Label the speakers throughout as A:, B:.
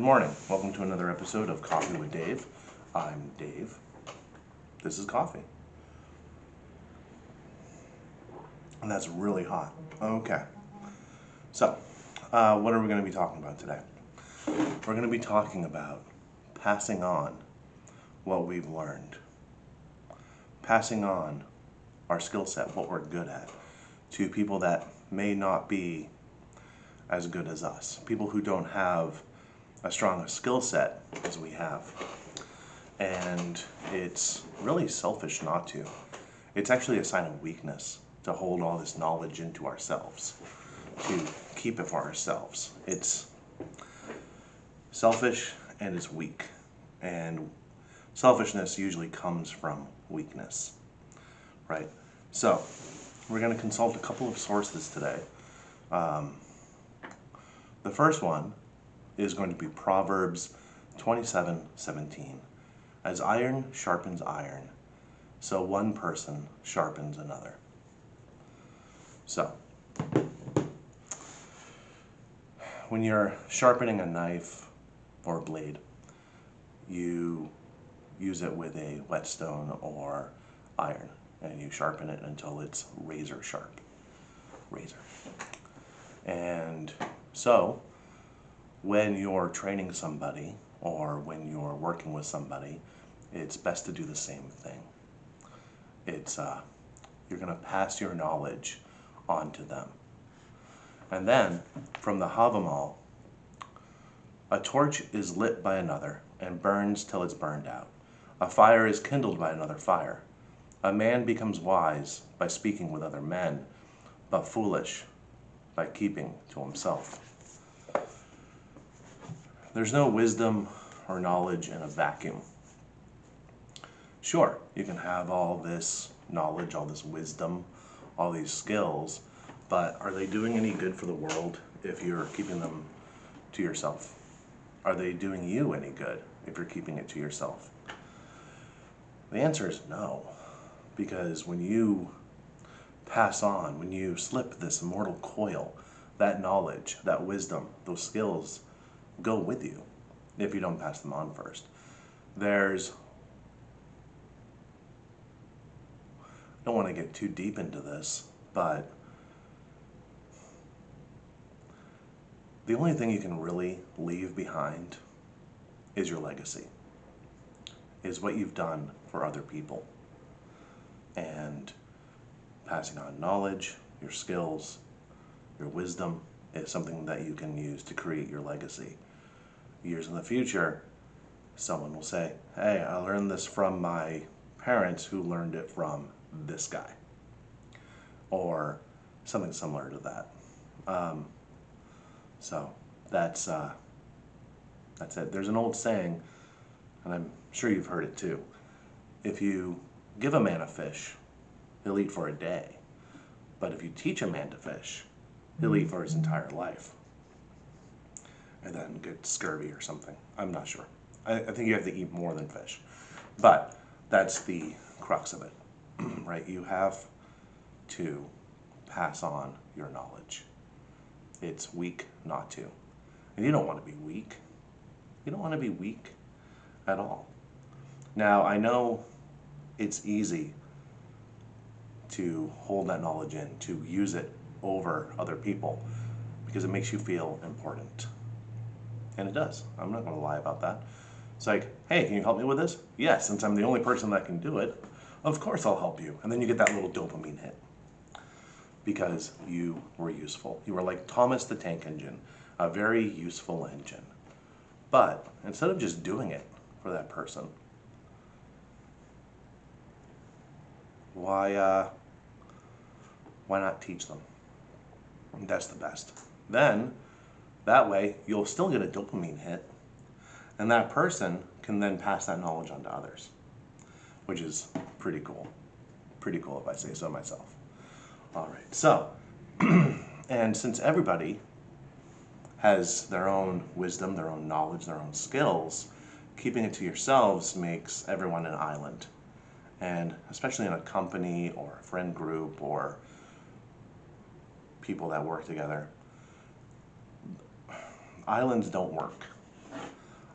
A: morning. Welcome to another episode of Coffee with Dave. I'm Dave. This is coffee. And that's really hot. Okay. So, what are we going to be talking about today? We're going to be talking about passing on what we've learned. Passing on our skill set, what we're good at, to people that may not be as good as us. People who don't have as strong a skill set as we have. And it's really selfish not to. It's actually a sign of weakness to hold all this knowledge into ourselves, to keep it for ourselves. It's selfish and it's weak. And selfishness usually comes from weakness, right? So, we're going to consult a couple of sources today. The first one is going to be Proverbs 27:17. As iron sharpens iron, so one person sharpens another. So, when you're sharpening a knife or a blade, you use it with a whetstone or iron, and you sharpen it until it's razor sharp. Razor. And so, when you're training somebody or when you're working with somebody, it's best to do the same thing. It's you're going to pass your knowledge on to them. And then, from the Havamal, a torch is lit by another and burns till it's burned out. A fire is kindled by another fire. A man becomes wise by speaking with other men, but foolish by keeping to himself. There's no wisdom or knowledge in a vacuum. Sure, you can have all this knowledge, all this wisdom, all these skills, but are they doing any good for the world if you're keeping them to yourself? Are they doing you any good if you're keeping it to yourself? The answer is no, because when you pass on, when you slip this immortal coil, that knowledge, that wisdom, those skills go with you if you don't pass them on first. I don't want to get too deep into this, but the only thing you can really leave behind is your legacy, is what you've done for other people. And passing on knowledge, your skills, your wisdom is something that you can use to create your legacy. Years in the future, someone will say, hey, I learned this from my parents who learned it from this guy. Or something similar to that. So that's it. There's an old saying, and I'm sure you've heard it too. If you give a man a fish, he'll eat for a day. But if you teach a man to fish, he'll eat for his entire life. And then get scurvy or something. I'm not sure. I think you have to eat more than fish. But that's the crux of it, right? You have to pass on your knowledge. It's weak not to. And you don't want to be weak. You don't want to be weak at all. Now, I know it's easy to hold that knowledge in, to use it over other people, because it makes you feel important. And it does. I'm not going to lie about that. It's like, hey, can you help me with this? Yes, since I'm the only person that can do it, of course I'll help you. And then you get that little dopamine hit because you were useful. You were like Thomas the Tank Engine, a very useful engine. But instead of just doing it for that person, why not teach them? That's the best. Then, that way, you'll still get a dopamine hit, and that person can then pass that knowledge on to others, which is pretty cool. Pretty cool if I say so myself. All right, so, and since everybody has their own wisdom, their own knowledge, their own skills, keeping it to yourselves makes everyone an island. And especially in a company or a friend group or people that work together, islands don't work.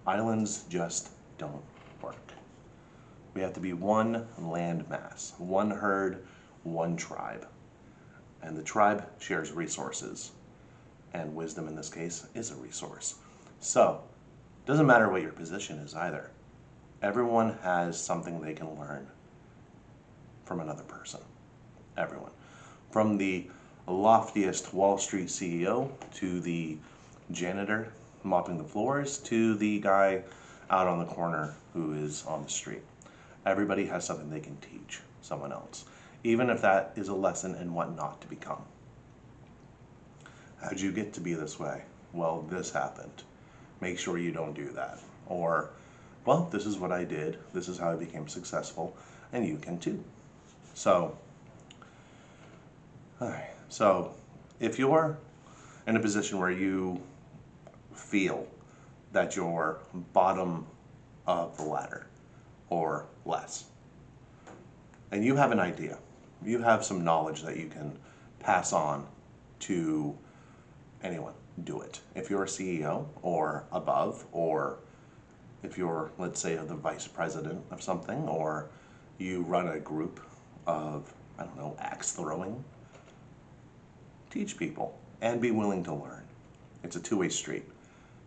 A: Islands just don't work. We have to be one land mass, one herd, one tribe. And the tribe shares resources. And wisdom in this case is a resource. So, it doesn't matter what your position is either. Everyone has something they can learn from another person. Everyone. From the loftiest Wall Street CEO to the janitor mopping the floors to the guy out on the corner who is on the street. Everybody has something they can teach someone else, even if that is a lesson in what not to become. How'd you get to be this way? Well, this happened. Make sure you don't do that. Or, well, this is what I did. This is how I became successful, and you can too. So, if you're in a position where you feel that you're bottom of the ladder or less, and you have an idea, you have some knowledge that you can pass on to anyone, do it. If you're a CEO or above, or if you're, let's say, the vice president of something, or you run a group of, I don't know, axe throwing, teach people and be willing to learn. It's a two-way street.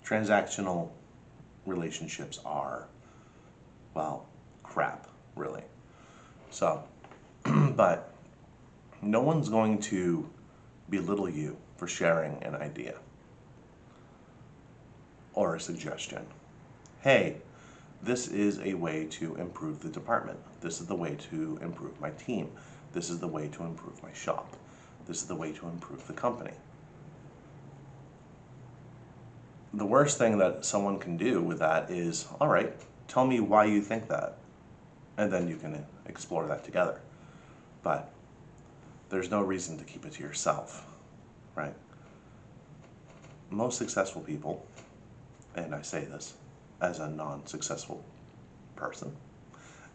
A: Transactional relationships are, well, crap, really. So, but no one's going to belittle you for sharing an idea or a suggestion. Hey, this is a way to improve the department. This is the way to improve my team. This is the way to improve my shop. This is the way to improve the company. The worst thing that someone can do with that is, all right, tell me why you think that. And then you can explore that together. But there's no reason to keep it to yourself, right? Most successful people, and I say this as a non-successful person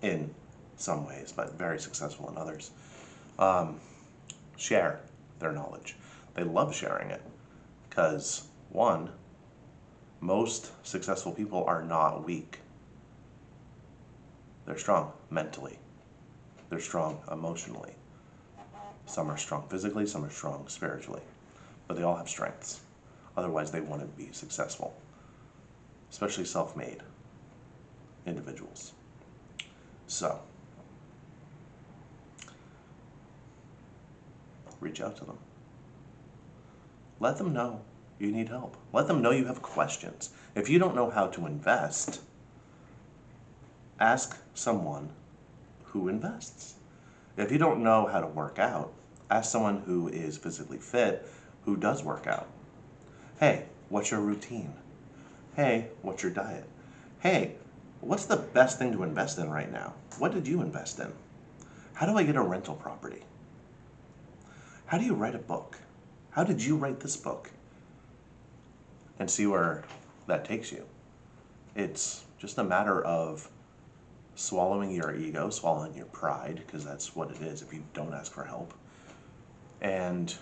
A: in some ways, but very successful in others, share their knowledge. They love sharing it because, one, most successful people are not weak. They're strong mentally. They're strong emotionally. Some are strong physically, some are strong spiritually. But they all have strengths. Otherwise, they wouldn't be successful. Especially self-made individuals. So, reach out to them. Let them know you need help. Let them know you have questions. If you don't know how to invest, ask someone who invests. If you don't know how to work out, ask someone who is physically fit, who does work out. Hey, what's your routine? Hey, what's your diet? Hey, what's the best thing to invest in right now? What did you invest in? How do I get a rental property? How do you write a book? How did you write this book? And see where that takes you. It's just a matter of swallowing your ego, swallowing your pride, because that's what it is if you don't ask for help, and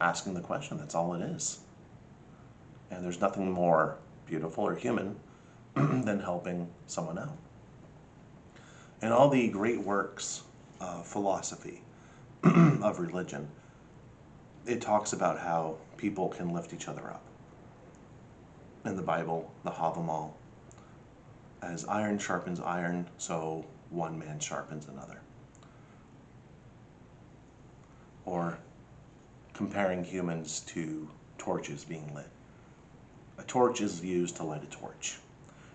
A: asking the question. That's all it is. And there's nothing more beautiful or human than helping someone out. In all the great works of philosophy, of religion, it talks about how people can lift each other up. In the Bible, the Havamal, as iron sharpens iron, so one man sharpens another. Or comparing humans to torches being lit. A torch is used to light a torch,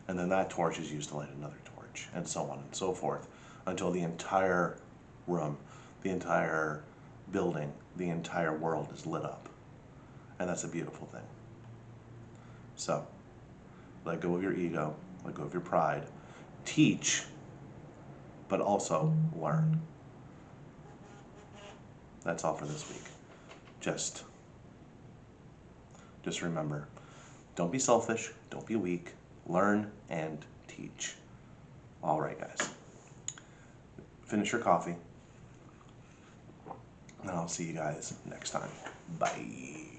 A: and then that torch is used to light another torch, and so on and so forth, until the entire room, the entire building, the entire world is lit up. And that's a beautiful thing. So, let go of your ego, let go of your pride, teach, but also learn. That's all for this week. Just remember, don't be selfish, don't be weak, learn and teach. All right, guys. Finish your coffee, and I'll see you guys next time. Bye.